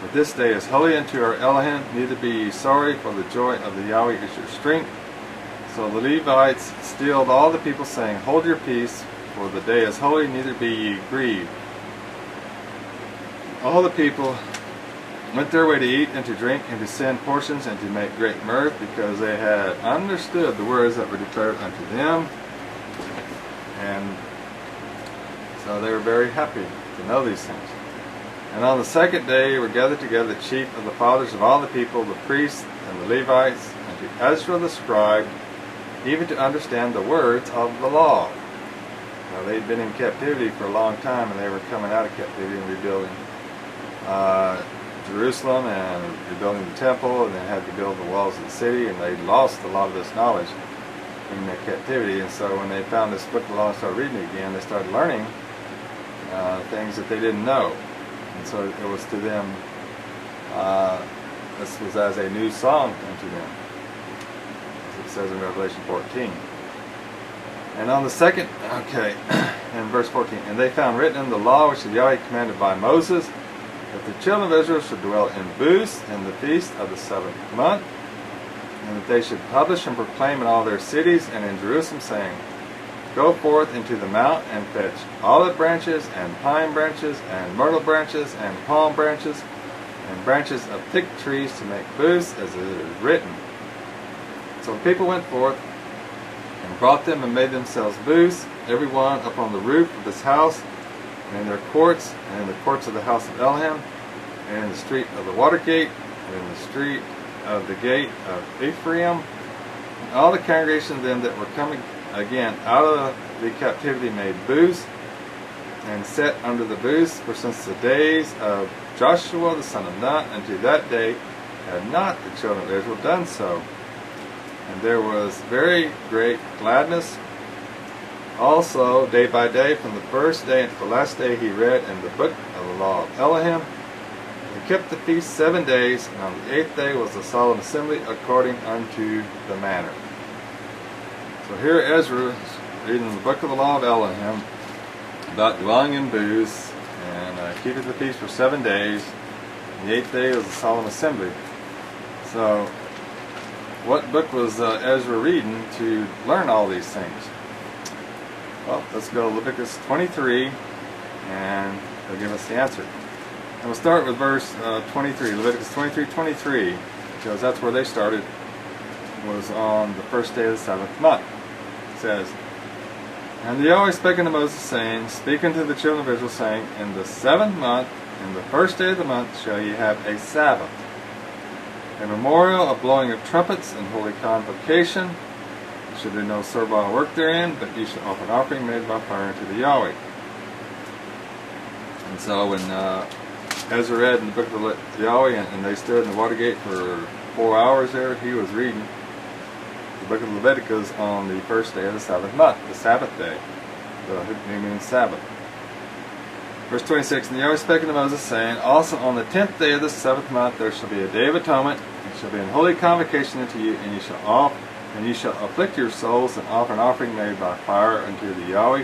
B: For this day is holy unto our Elohim, neither be ye sorry, for the joy of the Yahweh is your strength. So the Levites stilled all the people, saying, Hold your peace, for the day is holy, neither be ye grieved. All the people went their way to eat and to drink and to send portions and to make great mirth, because they had understood the words that were declared unto them. And so they were very happy to know these things. And on the second day were gathered together the chief of the fathers of all the people, the priests and the Levites, and to Ezra the scribe, even to understand the words of the law. Now they'd been in captivity for a long time, and they were coming out of captivity and rebuilding Jerusalem and rebuilding the temple, and they had to build the walls of the city, and they lost a lot of this knowledge in their captivity. And so when they found this book of the law and started reading it again, they started learning things that they didn't know. And so it was to them, this was as a new song unto them, as it says in Revelation 14. And on the second, in verse 14, And they found written in the law which the Yahweh commanded by Moses, that the children of Israel should dwell in booths in the feast of the 7th month, and that they should publish and proclaim in all their cities and in Jerusalem, saying, Go forth into the mount and fetch olive branches and pine branches and myrtle branches and palm branches and branches of thick trees to make booths, as it is written. So the people went forth and brought them and made themselves booths, every one upon the roof of his house, and in their courts, and in the courts of the house of Elohim, and in the street of the water gate, and in the street of the gate of Ephraim. And all the congregation of them that were coming again out of the captivity made booths, and set under the booths, for since the days of Joshua the son of Nun unto that day had not the children of Israel done so. And there was very great gladness Also, day by day, from the first day until the last day, he read in the book of the law of Elohim. He kept the feast 7 days, and on the 8th day was the solemn assembly according unto the manner. So here Ezra is reading the book of the law of Elohim about dwelling in booths and keeping the feast for 7 days. And the 8th day was the solemn assembly. So, what book was Ezra reading to learn all these things? Well, let's go to Leviticus 23, and they'll give us the answer. And we'll start with verse 23, Leviticus 23:23, because that's where they started, was on the first day of the 7th month. It says, And Yahweh spake unto Moses, saying, Speak unto the children of Israel, saying, In the 7th month, in the first day of the month, shall ye have a Sabbath, a memorial of blowing of trumpets and holy convocation. You shall do no servile work therein, but ye shall offer an offering made by fire unto the Yahweh. And so when Ezra read in the book of Yahweh, and they stood in the water gate for 4 hours there, he was reading the book of Leviticus on the first day of the 7th month, the Sabbath day. The Hebrew means Sabbath. Verse 26, And Yahweh spake unto Moses, saying, Also on the 10th day of the 7th month there shall be a day of atonement, it shall be an holy convocation unto you, and ye shall afflict your souls, and offer an offering made by fire unto the Yahweh.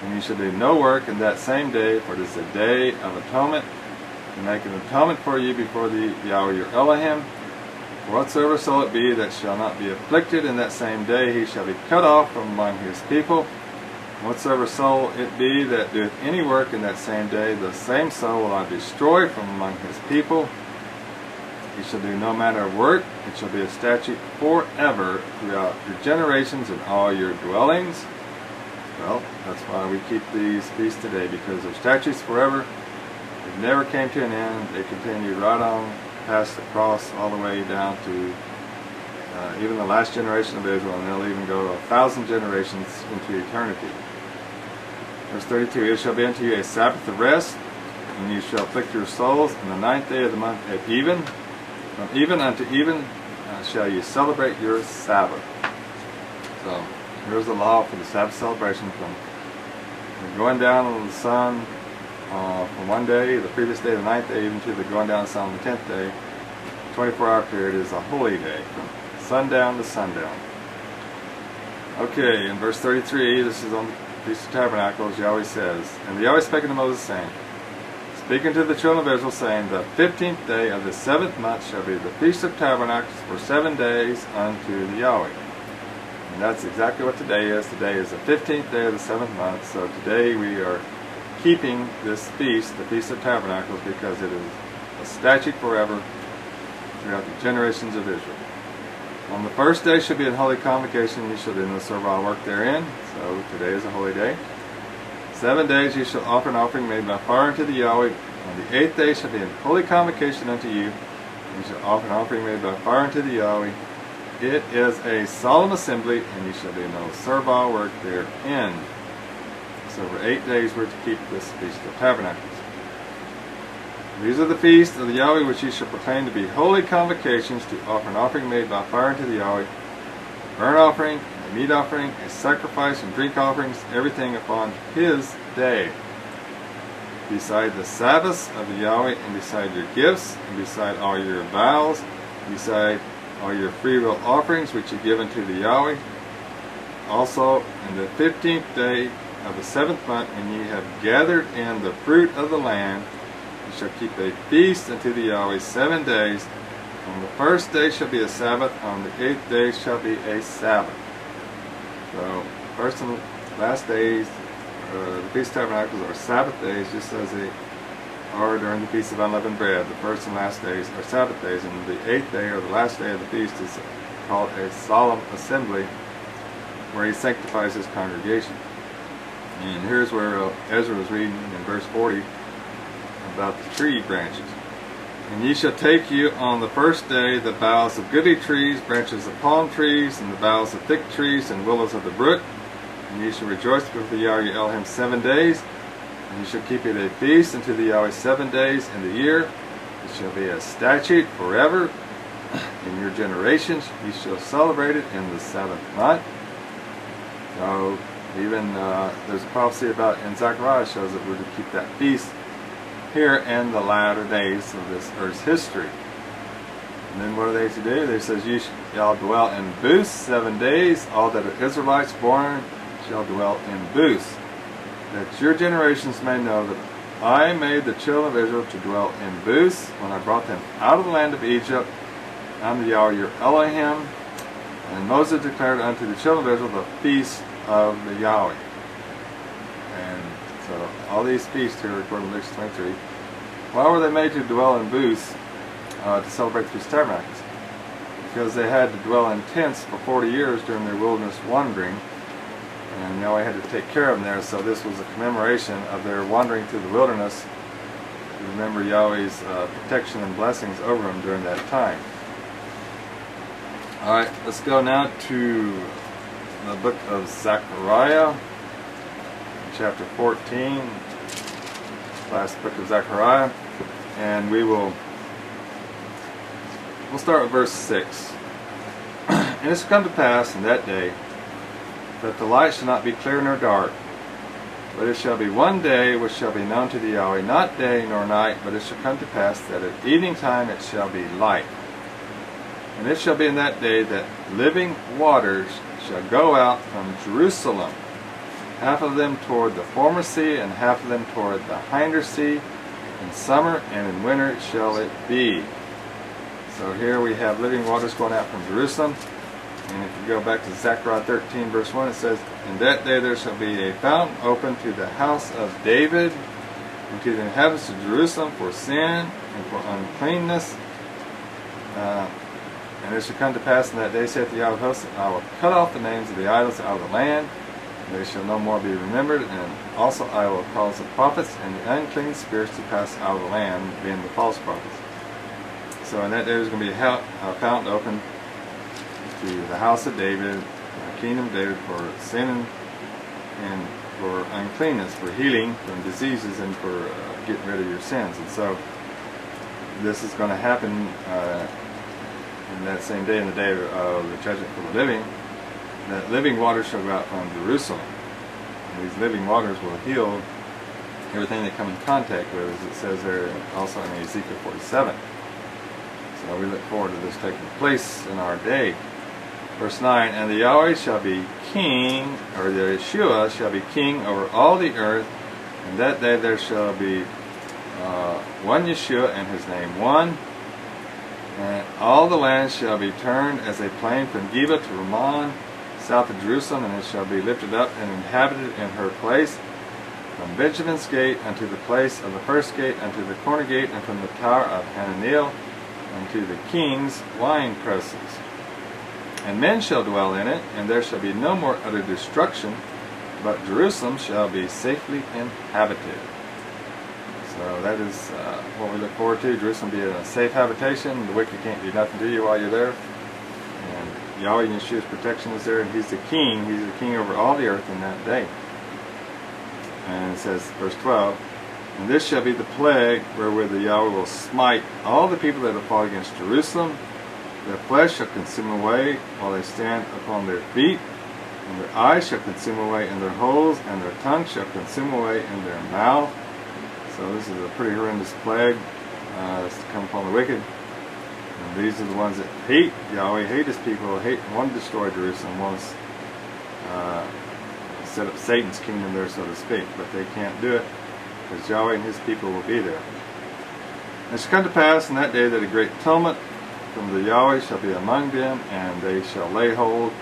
B: And ye shall do no work in that same day, for it is a day of atonement, to make an atonement for you before the Yahweh your Elohim. For whatsoever soul it be that shall not be afflicted in that same day, he shall be cut off from among his people. And whatsoever soul it be that doeth any work in that same day, the same soul will I destroy from among his people. He shall do no manner of work. It shall be a statute forever throughout your generations and all your dwellings. Well, that's why we keep these feasts today, because they're statutes forever. They never came to an end. They continued right on past the cross all the way down to even the last generation of Israel, and they'll even go 1,000 generations into eternity. Verse 32, It shall be unto you a Sabbath of rest, and you shall afflict your souls in the 9th day of the month at even. From even unto even shall you celebrate your Sabbath. So, here's the law for the Sabbath celebration, from going down on the sun from one day, the previous day, the 9th day, even to the going down of the sun on the 10th day. The 24-hour period is a holy day, from sundown to sundown. Okay, in verse 33, this is on the Feast of Tabernacles, Yahweh says, And the Yahweh spake unto Moses, saying, Speak unto the children of Israel, saying, The 15th day of the 7th month shall be the Feast of Tabernacles for 7 days unto the Yahweh. And that's exactly what today is. Today is the 15th day of the 7th month. So today we are keeping this feast, the Feast of Tabernacles, because it is a statute forever throughout the generations of Israel. On the first day shall be an holy convocation. You shall do no servile work therein. So today is a holy day. 7 days you shall offer an offering made by fire unto the Yahweh. On the 8th day shall be an holy convocation unto you. You shall offer an offering made by fire unto the Yahweh. It is a solemn assembly, and you shall do no servile work therein. So for 8 days we're to keep this Feast of Tabernacles. These are the feasts of the Yahweh which you shall proclaim to be holy convocations, to offer an offering made by fire unto the Yahweh, a burnt offering, a meat offering, a sacrifice, and drink offerings, everything upon his day. Beside the Sabbaths of the Yahweh, and beside your gifts, and beside all your vows, and beside all your freewill offerings which you give unto the Yahweh. Also, in the 15th day of the 7th month, when ye have gathered in the fruit of the land, you shall keep a feast unto the Yahweh 7 days. On the first day shall be a Sabbath, on the 8th day shall be a Sabbath. So, first and last days, the Feast of Tabernacles are Sabbath days, just as they are during the Feast of Unleavened Bread. The first and last days are Sabbath days, and the 8th day, or the last day of the feast, is called a solemn assembly, where he sanctifies his congregation. And here's where Ezra was reading in verse 40 about the tree branches. And ye shall take you on the first day the boughs of goodly trees, branches of palm trees, and the boughs of thick trees, and willows of the brook. And ye shall rejoice before the Yahweh your Elohim 7 days. And ye shall keep it a feast unto the Yahweh 7 days in the year. It shall be a statute forever. In your generations ye shall celebrate it in the 7th month. So Even there's a prophecy about in Zechariah shows that we're to keep that feast here in the latter days of this earth's history. And then what are they to do? They says, you shall dwell in booths 7 days. All that are Israelites born shall dwell in booths, that your generations may know that I made the children of Israel to dwell in booths when I brought them out of the land of Egypt. I'm the Yahweh your Elohim. And Moses declared unto the children of Israel the feast of the Yahweh. And so all these feasts here recorded in Leviticus 23. Why were they made to dwell in booths to celebrate the Feast of Tabernacles? Because they had to dwell in tents for 40 years during their wilderness wandering. And Yahweh had to take care of them there, so this was a commemoration of their wandering through the wilderness. Remember Yahweh's protection and blessings over them during that time. Alright, let's go now to the book of Zechariah, chapter 14, last book of Zechariah, and we'll start with verse 6. And it shall come to pass in that day that the light shall not be clear nor dark, but it shall be one day which shall be known to the Yahweh, not day nor night, but it shall come to pass that at evening time it shall be light. And it shall be in that day that living waters shall go out from Jerusalem, half of them toward the former sea, and half of them toward the hinder sea. In summer and in winter shall it be. So here we have living waters going out from Jerusalem. And if you go back to Zechariah 13 verse 1, it says, in that day there shall be a fountain open to the house of David, and to the inhabitants of Jerusalem for sin and for uncleanness. And it shall come to pass in that day, saith the Yahweh of hosts, I will cut off the names of the idols out of the land, and they shall no more be remembered, and also I will cause the prophets and the unclean spirits to pass out of the land, being the false prophets. So in that day there's going to be a fountain open to the house of David, the kingdom of David, for sin and for uncleanness, for healing from diseases, and for getting rid of your sins. And so this is going to happen in that same day, in the day of the judgment for the living, that living waters shall go out from Jerusalem. And these living waters will heal everything they come in contact with, as it says there also in Ezekiel 47. So we look forward to this taking place in our day. Verse 9, and the Yahweh shall be king, or the Yeshua shall be king over all the earth, and that day there shall be one Yeshua, and his name one. And all the land shall be turned as a plain from Geba to Ramon, south of Jerusalem, and it shall be lifted up and inhabited in her place, from Benjamin's gate unto the place of the first gate, unto the corner gate, and from the tower of Hananeel unto the king's wine presses. And men shall dwell in it, and there shall be no more utter destruction, but Jerusalem shall be safely inhabited. So that is what we look forward to. Jerusalem be a safe habitation. The wicked can't do nothing to you while you're there. And Yahweh Yeshua's protection is there, and He's the King. He's the King over all the earth in that day. And it says, verse 12, and this shall be the plague wherewith the Yahweh will smite all the people that have fought against Jerusalem. Their flesh shall consume away while they stand upon their feet, and their eyes shall consume away in their holes, and their tongue shall consume away in their mouth. So this is a pretty horrendous plague that's to come upon the wicked. And these are the ones that hate Yahweh, hate His people, hate and want to destroy Jerusalem, want to set up Satan's kingdom there, so to speak. But they can't do it, because Yahweh and His people will be there. And it shall come to pass in that day that a great tumult from the Yahweh shall be among them, and they shall lay hold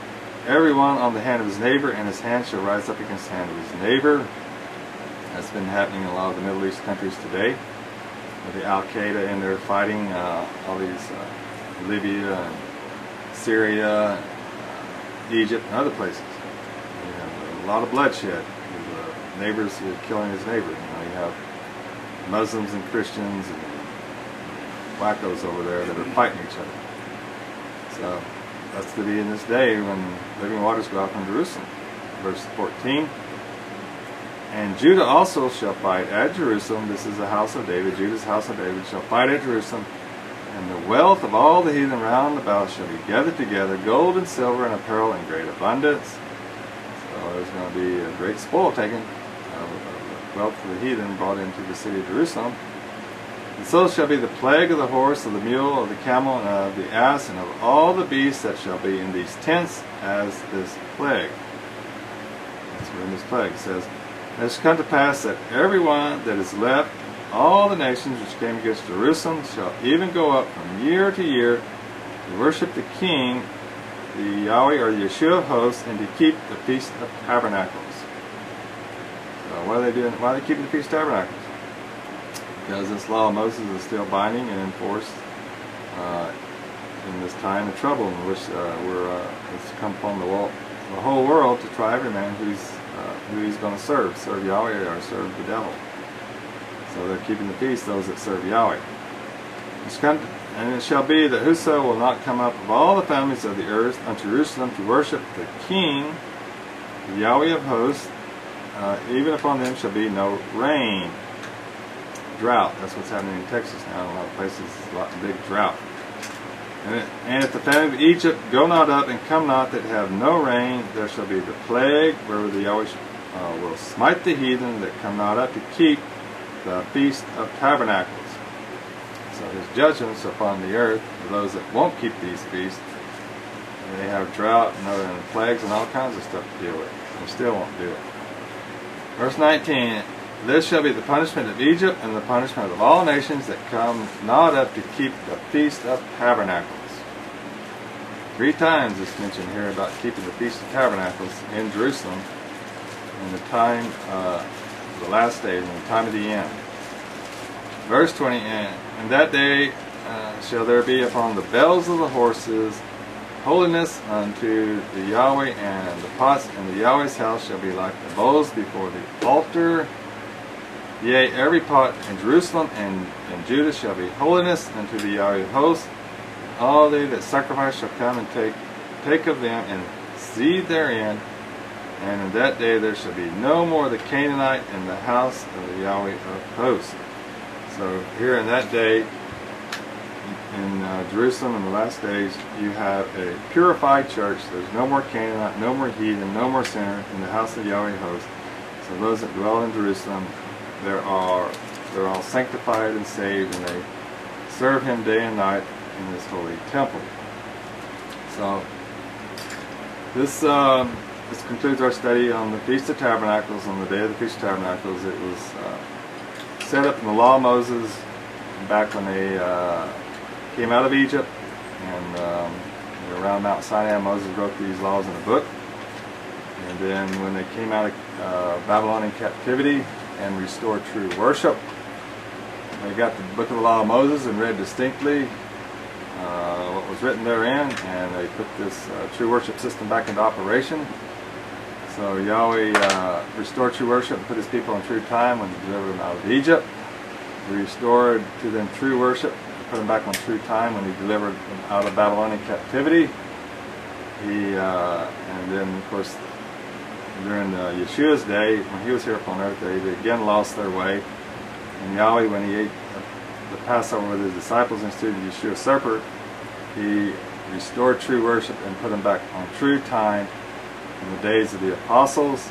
B: every one on the hand of his neighbor, and his hand shall rise up against the hand of his neighbor. That's been happening in a lot of the Middle East countries today, with the Al-Qaeda in there fighting all these Libya and Syria, Egypt, and other places. You have a lot of bloodshed. With, neighbors killing his neighbor. You have Muslims and Christians and wackos over there that are fighting each other. So that's to be in this day when living waters go out from Jerusalem. Verse 14. And Judah also shall fight at Jerusalem. This is the house of David. Judah's house of David shall fight at Jerusalem. And the wealth of all the heathen round about shall be gathered together, gold and silver and apparel in great abundance. So there's going to be a great spoil taken of wealth of the heathen brought into the city of Jerusalem. And so shall be the plague of the horse, of the mule, of the camel, and of the ass, and of all the beasts that shall be in these tents as this plague. That's what in this plague it says. And it shall come to pass that everyone that is left, all the nations which came against Jerusalem, shall even go up from year to year to worship the King, the Yahweh or Yeshua of hosts, and to keep the Feast of Tabernacles. So what are they doing? Why are they keeping the Feast of Tabernacles? Because this law of Moses is still binding and enforced in this time of trouble in which it's come upon the whole world to try every man who he's going to serve Yahweh or serve the devil. So they're keeping the feast, those that serve Yahweh. And it shall be that whoso will not come up of all the families of the earth unto Jerusalem to worship the King, the Yahweh of hosts, even upon them shall be no rain. Drought. That's what's happening in Texas now. In a lot of places, a lot of big drought. And if the family of Egypt go not up and come not that have no rain, there shall be the plague, where the Yahweh will smite the heathen that come not up to keep the Feast of Tabernacles. So his judgments upon the earth for those that won't keep these feasts. And they have drought and plagues and all kinds of stuff to deal with. They still won't do it. Verse 19. This shall be the punishment of Egypt and the punishment of all nations that come not up to keep the Feast of Tabernacles. 3 times it's mentioned here about keeping the Feast of Tabernacles in Jerusalem in the time of the last days, in the time of the end. Verse 20, and that day shall there be upon the bells of the horses holiness unto the Yahweh, and the pots in the Yahweh's house shall be like the bowls before the altar. Yea, every pot in Jerusalem and in Judah shall be holiness unto the Yahweh of hosts. All they that sacrifice shall come and take of them and seed therein. And in that day there shall be no more the Canaanite in the house of the Yahweh of hosts. So here in that day, in Jerusalem in the last days, you have a purified church. There's no more Canaanite, no more heathen, no more sinner in the house of Yahweh of hosts. So those that dwell in Jerusalem, they're all sanctified and saved, and they serve Him day and night in this holy temple. So this concludes our study on the Feast of Tabernacles. On the day of the Feast of Tabernacles, it was set up in the law of Moses back when they came out of Egypt, and around Mount Sinai, Moses wrote these laws in a book. And then when they came out of Babylonian captivity and restored true worship, they got the book of the law of Moses and read distinctly what was written therein, and they put this true worship system back into operation. So Yahweh restored true worship and put His people in true time when He delivered them out of Egypt. He restored to them true worship and put them back on true time when He delivered them out of Babylonian captivity. And then, of course, during Yeshua's day, when He was here upon earth, they again lost their way. And Yahweh, when He ate the Passover with His disciples and instituted Yeshua's Supper, He restored true worship and put them back on true time in the days of the apostles.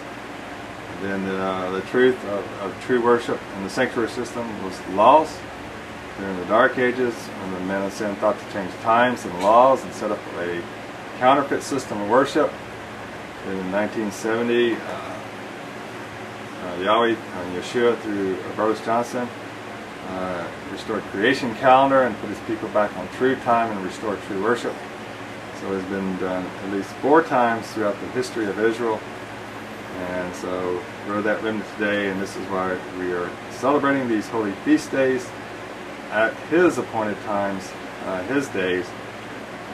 B: And then the truth of true worship and the sanctuary system was lost during the Dark Ages, when the men of sin thought to change times and laws and set up a counterfeit system of worship. In 1970, Yahweh, Yeshua, through Brother Johnson, restored creation calendar and put His people back on true time and restored true worship. So it's been done at least 4 times throughout the history of Israel. And so we're that remnant today, and this is why we are celebrating these holy feast days at His appointed times, His days.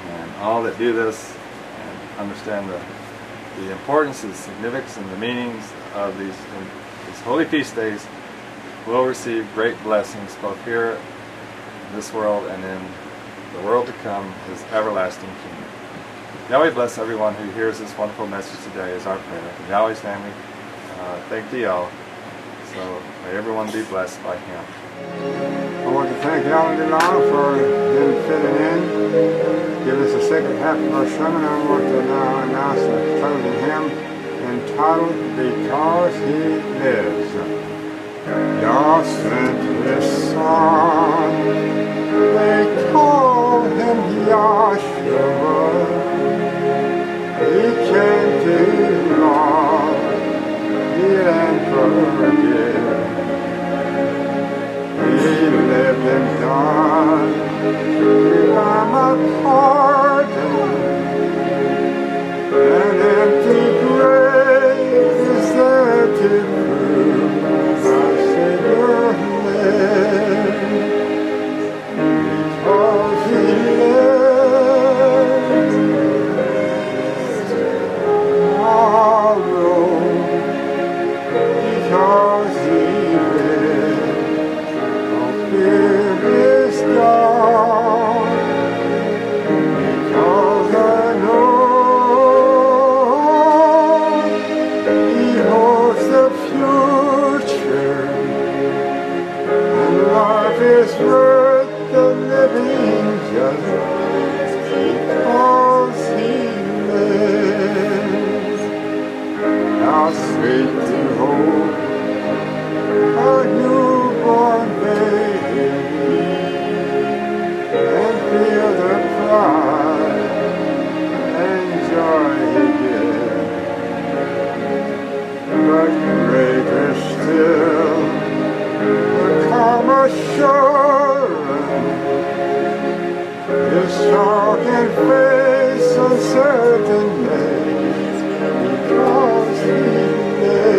B: And all that do this and understand the importance, the significance, and the meanings of these holy feast days will receive great blessings both here in this world and in the world to come, His everlasting kingdom. Yahweh bless everyone who hears this wonderful message today is our prayer. In Yahweh's name we thank Thee all. So may everyone be blessed by Him.
A: I want to thank Yahweh for Him fitting in. Give us the second half of our sermon. I want to now announce the closing hymn in title because he lives. Yah sent his son. They call him Yahshua. He came to love, heal and forgive. He lived and died to buy my pardon. An empty grave is there to prove my Savior lives. Because he lives tomorrow. Because he lives, all fear is gone. Because I know he holds the future, and life is worth the living just because he lives. How sweet to hold a newborn baby and feel the pride and joy he gives. But greater still, the calm assurance, his chalk and face uncertain days, because he lives.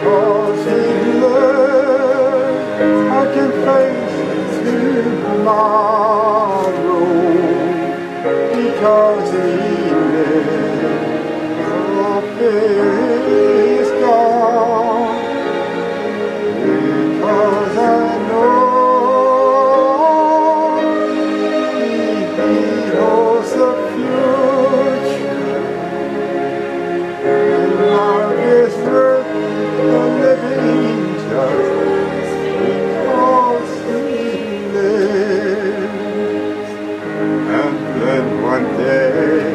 A: Because he lives, I can face tomorrow. Because he lives, all fear is gone. Because I know he holds the future, and life is worth the living just because he lives. And then one day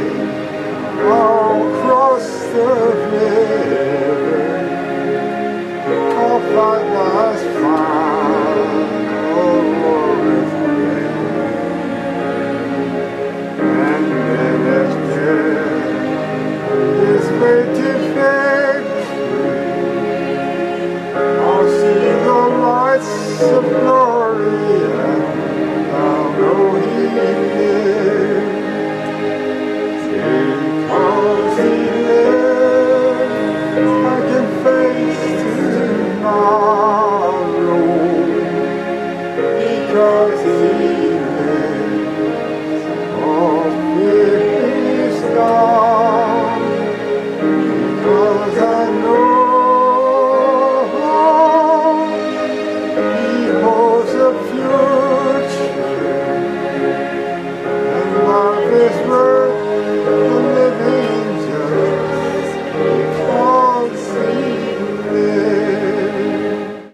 A: I'll cross the river, I'll fight last final war with him. And then as death is way to victory, I'll see the lights of glory, and I'll know he lives. Because he lives, I can face tomorrow. Because he lives, all fear is gone. Because I know he holds the future, and life is worth